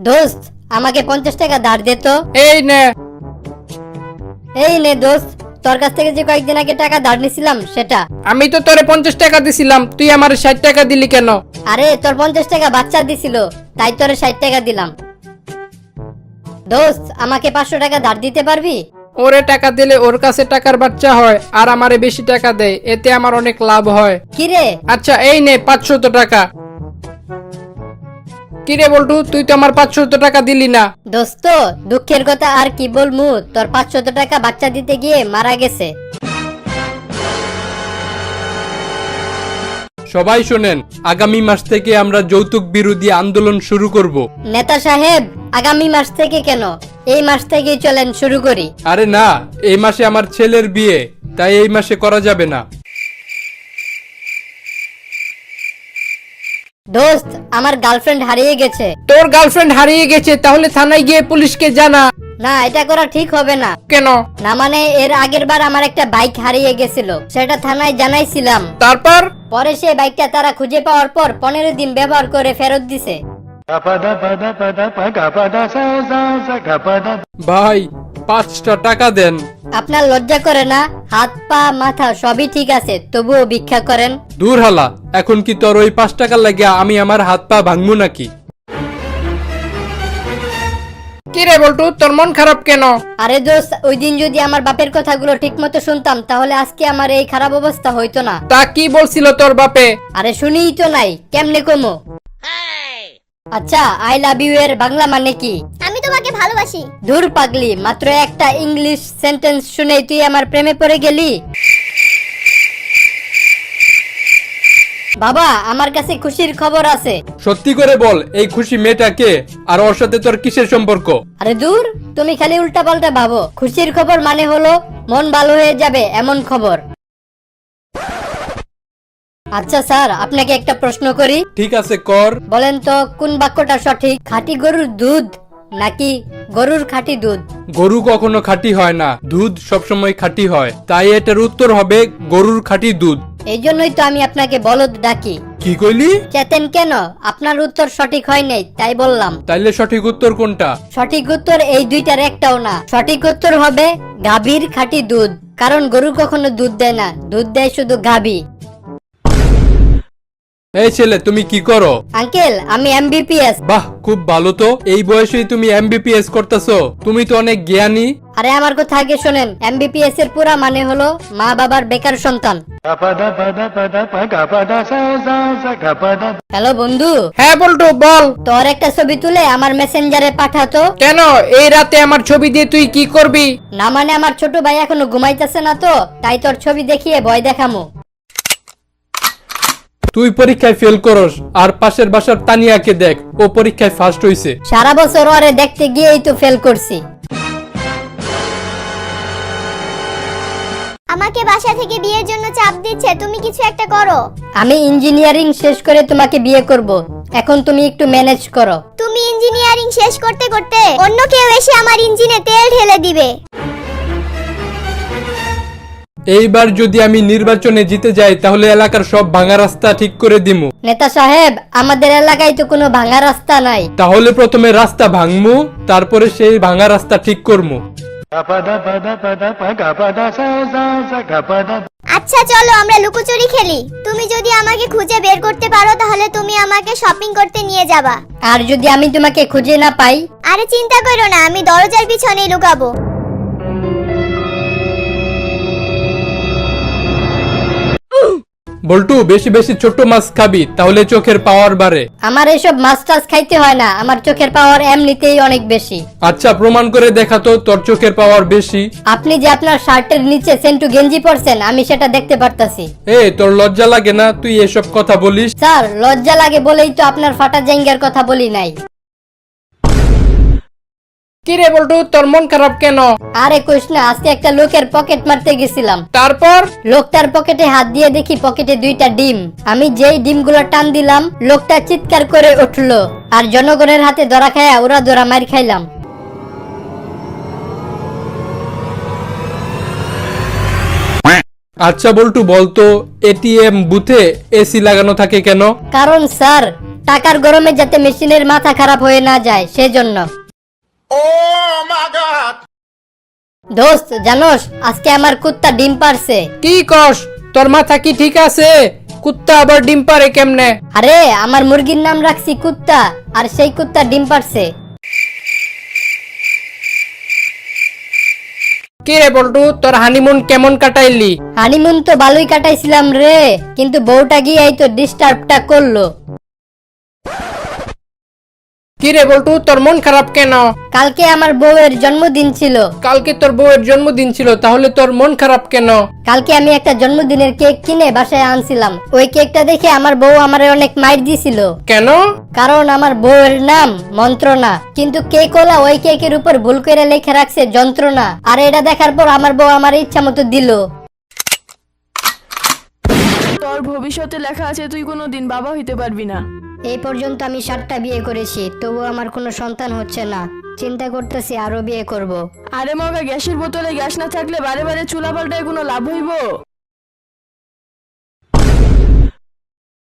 দোস্ত আমাকে 50 টাকা ধার দে তো। এই নে। এই নে দোস্ত, তোর কাছ থেকে যে কয়েকদিন আগে টাকা ধার নিছিলাম সেটা। আমি তো তোরে 50 টাকা দিছিলাম, তুই আমার 60 টাকা দিলি কেন? আরে তোর 50 টাকা বাচ্চা দিছিল, তাই তোরে 60 টাকা দিলাম। দোস্ত আমাকে 500 টাকা ধার দিতে পারবি? ওরে টাকা দিলে ওর কাছে টাকার বাচ্চা হয় আর আমারে বেশি টাকা দেয়, এতে আমার অনেক লাভ হয়। কিরে? আচ্ছা এই নে 500 টাকা। কিরে বল্টু, তুই তো আমার 500 টাকা দিলি না। দোস্ত দুঃখের কথা আর কি বলমু, তোর 500 টাকা বাচ্চা দিতে গিয়ে মারা গেছে। সবাই শোনেন, আগামী মাস থেকে আমরা যৌতুক বিরোধী আন্দোলন শুরু করব। নেতা সাহেব, আগামী মাস থেকে কেন, এই মাস থেকেই চলেন শুরু করি। আরে না, এই মাসে আমার ছেলের বিয়ে, তাই এই মাসে করা যাবে না। দোস্ত আমার গার্লফ্রেন্ড হারিয়ে গেছে। তোর গার্লফ্রেন্ড হারিয়ে গেছে, তাহলে থানায় গিয়ে পুলিশকে জানা। না, এটা করা ঠিক হবে না। কেন? না মানে এর আগের বার আমার একটা বাইক হারিয়ে গেছিল, সেটা থানায় জানাইছিলাম। তারপর? পরে সেই বাইকটা তারা খুঁজে পাওয়ার পর 15 দিন ব্যবহার করে ফেরত দিছে। ভাই 5টা টাকা দেন। আপনার লজ্জা করে না? হাত পা মাথা সবই ঠিক আছে, তবুও ভিক্ষা করেন? দূর হালা, এখন কি তোর ওই 5 টাকা লাগে আমি আমার হাত পা ভাঙবো নাকি? কিরে বল্টু, তোর মন খারাপ কেন? আরে দোস্ত, ওই দিন যদি আমার বাপের কথাগুলো ঠিক মতো শুনতাম তাহলে আজকে আমার এই খারাপ অবস্থা হইতো না। তা কি বলছিল তোর বাপে? আরে শুনিই তো নাই, কেমনে কমো? আচ্ছা, আই লাভ ইউ এর বাংলা মানে কি? আমি তোমাকে ভালোবাসি। দূর পাগলি, মাত্র একটা ইংলিশ সেন্টেন্স শুনেই তুই আমার প্রেমে পড়ে গেলি? বাবা, আমার কাছে খুশির খবর আছে। সত্যি করে বল, এই খুশি মেয়েটা কে, আর ওর সাথে তোর কিসের সম্পর্ক? আরে দূর, তুমি খালি উল্টা পাল্টা ভাবো। খুশির খবর মানে হলো মন ভালো হয়ে যাবে এমন খবর। আচ্ছা স্যার, আপনাকে একটা প্রশ্ন করি। ঠিক আছে কর। বলেন তো কোন বাক্যটা সঠিক, খাঁটি গরুর দুধ নাকি গরুর খাঁটি দুধ? গরু কখনো খাঁটি হয় না, দুধ সবসময় খাঁটি হয়, তাই এটার উত্তর হবে গরুর খাঁটি দুধ। এই জন্যই তো আমি আপনাকে বলদ ডাকি। কি কইলি? চেতেন কেন? আপনার উত্তর সঠিক হয় নাই, তাই বললাম। তাইলে সঠিক উত্তর কোনটা? সঠিক উত্তর এই দুইটার একটাও না। সঠিক উত্তর হবে গাভীর খাঁটি দুধ, কারণ গরু কখনো দুধ দেয় না, দুধ দেয় শুধু গাভী। এই ছেলে, তুমি কি করো? আঙ্কেল, আমি এমবিপিএস। বাহ, খুব ভালো তো। এই বয়সেই তুমি এমবিপিএস করতেছো, তুমি তো অনেক জ্ঞানী। আরে আমার কথা আগে শোনেন, এমবিপিএস এর পুরা মানে হলো মা বাবার বেকার সন্তান। হ্যালো বন্ধু। হ্যাঁ বল্টু বল। তোর একটা ছবি তুলে আমার মেসেঞ্জারে পাঠাতো। কেন, এই রাতে আমার ছবি দিয়ে তুই কি করবি? না মানে আমার ছোট ভাই এখনো ঘুমাইতেছে না তো, তাই তোর ছবি দেখিয়ে ভয় দেখামু। তুই পরীক্ষায় ফেল করস, আর পাশের বাসার তানিয়াকে দেখ, ও পরীক্ষায় ফার্স্ট হইছে। সারা বছর ওরে দেখতে গিয়েই তো ফেল করছি। আমাকে বাসা থেকে বিয়ের জন্য চাপ দিচ্ছে, তুমি কিছু একটা করো। আমি ইঞ্জিনিয়ারিং শেষ করে তোমাকে বিয়ে করব, এখন তুমি একটু ম্যানেজ করো। তুমি ইঞ্জিনিয়ারিং শেষ করতে করতে অন্য কেউ এসে আমার ইঞ্জিনে তেল ঢেলে দিবে। এইবার যদি আমি নির্বাচনে জিতে যাই তাহলে এলাকার সব ভাঙা রাস্তা ঠিক করে দিমু। নেতা সাহেব, আমাদের এলাকায় তো কোনো ভাঙা রাস্তা নাই। তাহলে প্রথমে রাস্তা ভাঙমু, তারপরে সেই ভাঙা রাস্তা ঠিক করমু। আচ্ছা চলো আমরা লুকোচুরি খেলি। তুমি যদি আমাকে খুঁজে বের করতে পারো তাহলে তুমি আমাকে শপিং করতে নিয়ে যাবা। আর যদি আমি তোমাকে খুঁজে না পাই? আরে চিন্তা করো না, আমি দরজার পিছনেই লুকাবো। বল্টু, বেশি বেশি ছোট মাছ খাবি, তাহলে চোখের পাওয়ার বাড়ে। আমার এসব মাছ টাছ খাইতে হয় না, আমার চোখের পাওয়ার এমনিতেই অনেক বেশি। আচ্ছা প্রমাণ করে দেখাতো তোর চোখের পাওয়ার বেশি। আপনি যে আপনার শার্টের নিচে সেন্টু গেঞ্জি পরছেন, আমি সেটা দেখতে পারতাছি। তোর লজ্জা লাগে না তুই এসব কথা বলিস? স্যার, লজ্জা লাগে বলেই তো আপনার ফাটা জাঙ্গিয়ার কথা বলি নাই। কিরে বল্টু, তোর মন খারাপ কেন? আরে কইস না, আজকে একটা লোকের পকেট মারতে গেছিলাম। তারপর? লোকটার পকেটে হাত দিয়ে দেখি পকেটে 2টা ডিম। আমি যেই ডিমগুলো টান দিলাম, লোকটা চিৎকার করে উঠলো, আর জনগণের হাতে ধরা খায়া ওরা ধরা মার খাইলাম। আচ্ছা বল্টু, বলতো এটিএম বুথে এসি লাগানো থাকে কেন? কারণ স্যার, টাকার গরমে যাতে মেশিনের মাথা খারাপ হয়ে না যায় সেজন্য। দোস্ত জানোস আজকে আমার কুত্তা ডিম পারছে। কি কস? তোর মাথা কি ঠিক আছে? কুত্তা আবার ডিম পারে কেমনে? আরে আমার মুরগির নাম রাখছি কুত্তা, আর সেই কুত্তা ডিম পারছে। কি রে বল্টু, তোর হানিমুন কেমন কাটাইলি? হানিমুন তো ভালোই কাটাইছিলাম রে, কিন্তু বউটা গিয়ে এই তো ডিস্টার্বটা করলো। কি রে বল্টু, তোর মন খারাপ কেন? কালকে আমার বউয়ের জন্মদিন ছিল। কালকে তোর বউয়ের জন্মদিন ছিল, তাহলে তোর মন খারাপ কেন? কালকে আমি একটা জন্মদিনের কেক কিনে বাসায় আনছিলাম। ওই কেকটা দেখে আমার বউ আমারে অনেক মাইর দিছিল। কেন? কারণ আমার বউয়ের নাম মন্ত্রণা, কিন্তু কেকওয়ালা ওই কেকের উপর ভুল করে লিখে রাখছে যন্ত্রণা। আর এটা দেখার পর আমার বউ আমার ইচ্ছা মতো দিল। তোর ভবিষ্যতে লেখা আছে তুই কোনোদিন বাবা হইতে পারবি না। এই পর্যন্ত আমি 7টা বিয়ে করেছি, তবু আমার কোনো সন্তান হচ্ছে না। চিন্তা করতেছি আরো বিয়ে করব। আরে মগা, গ্যাসের বোতলে গ্যাস না থাকলে বারে বারে চুলা পাল্টায় কোনো লাভ হইব?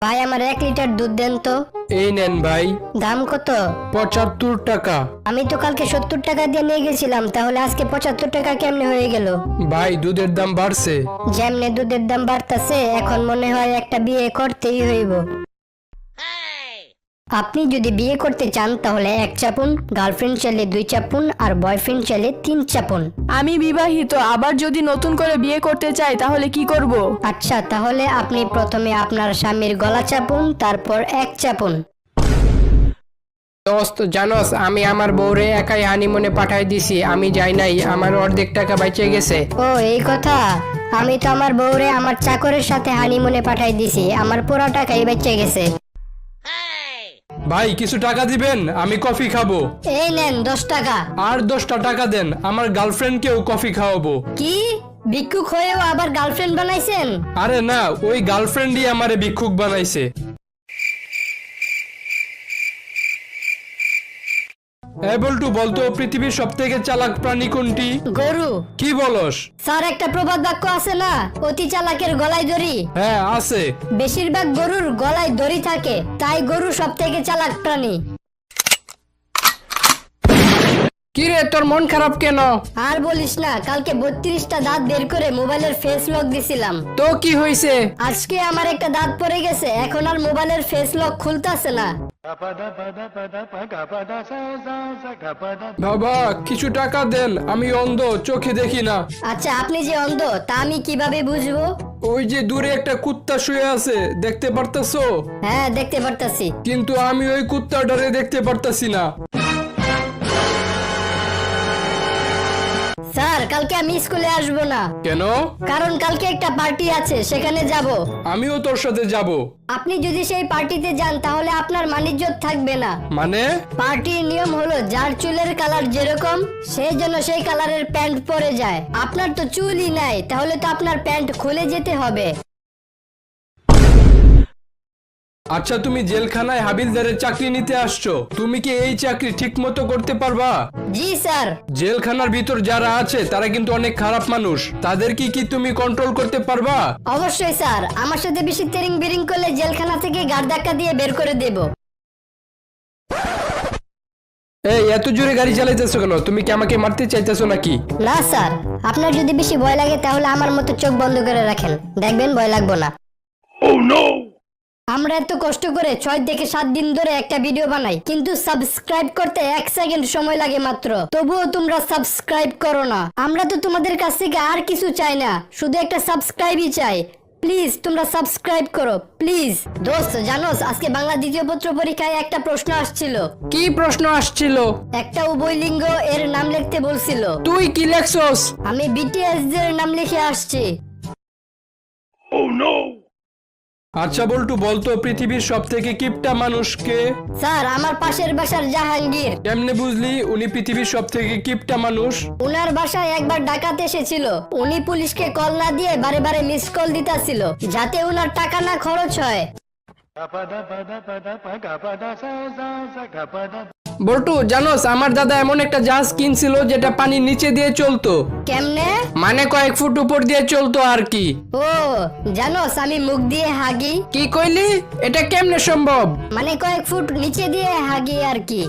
ভাই আমার 1 লিটার দুধ দেন তো। এই নেন ভাই। দাম কত? 75 টাকা। আমি তো কালকে 70 টাকা দিয়ে নিয়ে গেছিলাম, তাহলে আজকে 75 টাকা কেমনে হয়ে গেল? ভাই দুধের দাম বাড়ছে। যেমনে দুধের দাম বাড়তাছে, এখন মনে হয় একটা বিয়ে করতেই হইব। আপনি যদি বিয়ে করতে চান তাহলে 1 চাপুন, গার্লফ্রেন্ড চাইলে 2 চাপুন, আর বয়ফ্রেন্ড চাইলে 3 চাপুন। আমি বিবাহিত, আবার যদি নতুন করে বিয়ে করতে চাই তাহলে কি করব? আচ্ছা, তাহলে আপনি প্রথমে আপনার স্বামীর গলা চাপুন, তারপর 1 চাপুন। দোস্ত জানোস আমি আমার বউরে একাই হানিমুনে পাঠাই দিছি, আমি যাই নাই, আমার অর্ধেক টাকা বেঁচে গেছে। ও এই কথা। আমি তো আমার বউরে আমার চাকরের সাথে হানিমুনে পাঠাই দিছি, আমার পুরো টাকাই বেঁচে গেছে। ভাই কিছু টাকা দিবেন, আমি কফি খাবো। এই নেন 10 টাকা। আর 10টা টাকা দেন, আমার গার্লফ্রেন্ডকেও কফি খাওয়াবো। কি ভিক্ষুক হয়েও আবার গার্লফ্রেন্ড বানাইছেন? আরে না, ওই গার্লফ্রেন্ডই আমারে ভিক্ষুক বানাইছে। এই বল্টু বলতো পৃথিবীর সবথেকে চালাক প্রাণী কোনটি? গরু। কি বলস? স্যার একটা প্রবাদ বাক্য আছে না, অতি চালাকের গলায় দড়ি। হ্যাঁ আছে। বেশিরভাগ গরুর গলায় দড়ি থাকে, তাই গরু সবথেকে চালাক প্রাণী। কি রে, তোর মন খারাপ কেন? আর বলিস না, কালকে 32টা দাঁত বের করে মোবাইলের ফেস লক দিছিলাম। তো কি হয়েছে? আজকে আমার একটা দাঁত পড়ে গেছে, এখন আর মোবাইলের ফেস লক খুলতাছে না। বাবা কিছু টাকা দেন, আমি অন্ধ, চোখে দেখি না। আচ্ছা, আপনি যে অন্ধ তা আমি কিভাবে বুঝবো? ওই যে দূরে একটা কুত্তা শুয়ে আছে, দেখতে পারতাছো? হ্যাঁ দেখতে পারতাছি। কিন্তু আমি ওই কুত্তাটারে দেখতে পারতাছি না। স্যার কালকে আমি স্কুলে আসবো না। কেন? কারণ কালকে একটা পার্টি আছে, সেখানে যাব। আমিও তোর সাথে যাব। আপনি যদি সেই পার্টিতে যান তাহলে আপনার মানিজ্জত থাকবে না। মানে? পার্টির নিয়ম হলো যার চুলের কালার যেরকম সেই জন্য সেই কালারের প্যান্ট পরে যায়। আপনার তো চুলই নাই, তাহলে তো আপনার প্যান্ট খুলে যেতে হবে। আচ্ছা তুমি জেলখানায় হাবিলদারের চাকরি নিতে আসছো, তুমি কি এই চাকরি ঠিক মতো করতে পারবা? জি স্যার। জেলখানার ভিতর যারা আছে তারা কিন্তু অনেক খারাপ মানুষ, তাদেরকে কি তুমি কন্ট্রোল করতে পারবা? অবশ্যই স্যার, আমার সাথে বেশি তেরিং বিরিং করলে জেলখানা থেকে গাড় ধাক্কা দিয়ে বের করে দেব। এই এত জোরে গাড়ি চালাইতেছো কেন? তুমি কি আমাকে মারতে চাইতেছো নাকি? না স্যার, আপনার যদি বেশি ভয় লাগে তাহলে আমার মতো চোখ বন্ধ করে রাখেন, দেখবেন ভয় লাগবে না। আমরা এত কষ্ট করে 6 থেকে 7 দিন ধরে একটা ভিডিও বানাই, কিন্তু সাবস্ক্রাইব করতে 1 সেকেন্ড সময় লাগে মাত্র, তবুও তোমরা সাবস্ক্রাইব করো না। আমরা তো তোমাদের কাছ থেকে আর কিছু চাই না, শুধু একটা সাবস্ক্রাইবই চাই। প্লিজ তোমরা সাবস্ক্রাইব করো প্লিজ। দোস্ত জানোস আজকে বাংলা দ্বিতীয় পত্র পরীক্ষায় একটা প্রশ্ন আসছিল। কি প্রশ্ন আসছিল? একটা উভয়লিঙ্গ এর নাম লিখতে বলছিল। তুই কি লেখছস? আমি বিটিএস এর নাম লিখে আসছি। আচ্ছা বল্টু বলতো পৃথিবীর সব থেকে কিপটা মানুষ কে? স্যার আমার পাশের বাসার জাহাঙ্গীর। কেমনে বুঝলি উনি পৃথিবীর সব থেকে কিপটা মানুষ? উনার বাসায় একবার ডাকাত এসেছিল, উনি পুলিশকে কল না দিয়ে বারে বারে মিস কল দিতাছিল, যাতে উনার টাকা না খরচ হয়। বল্টু জানোস আমার দাদা এমন একটা জাহাজ কিনছিল যেটা পানির নিচে দিয়ে চলতো, কেমনে? মানে কয়েক ফুট উপর দিয়ে চলতো আর কি। ও জানোস আমি মুখ দিয়ে হাগি, কি কইলি? এটা কেমনে সম্ভব? মানে কয়েক ফুট নিচে দিয়ে হাগি আর কি।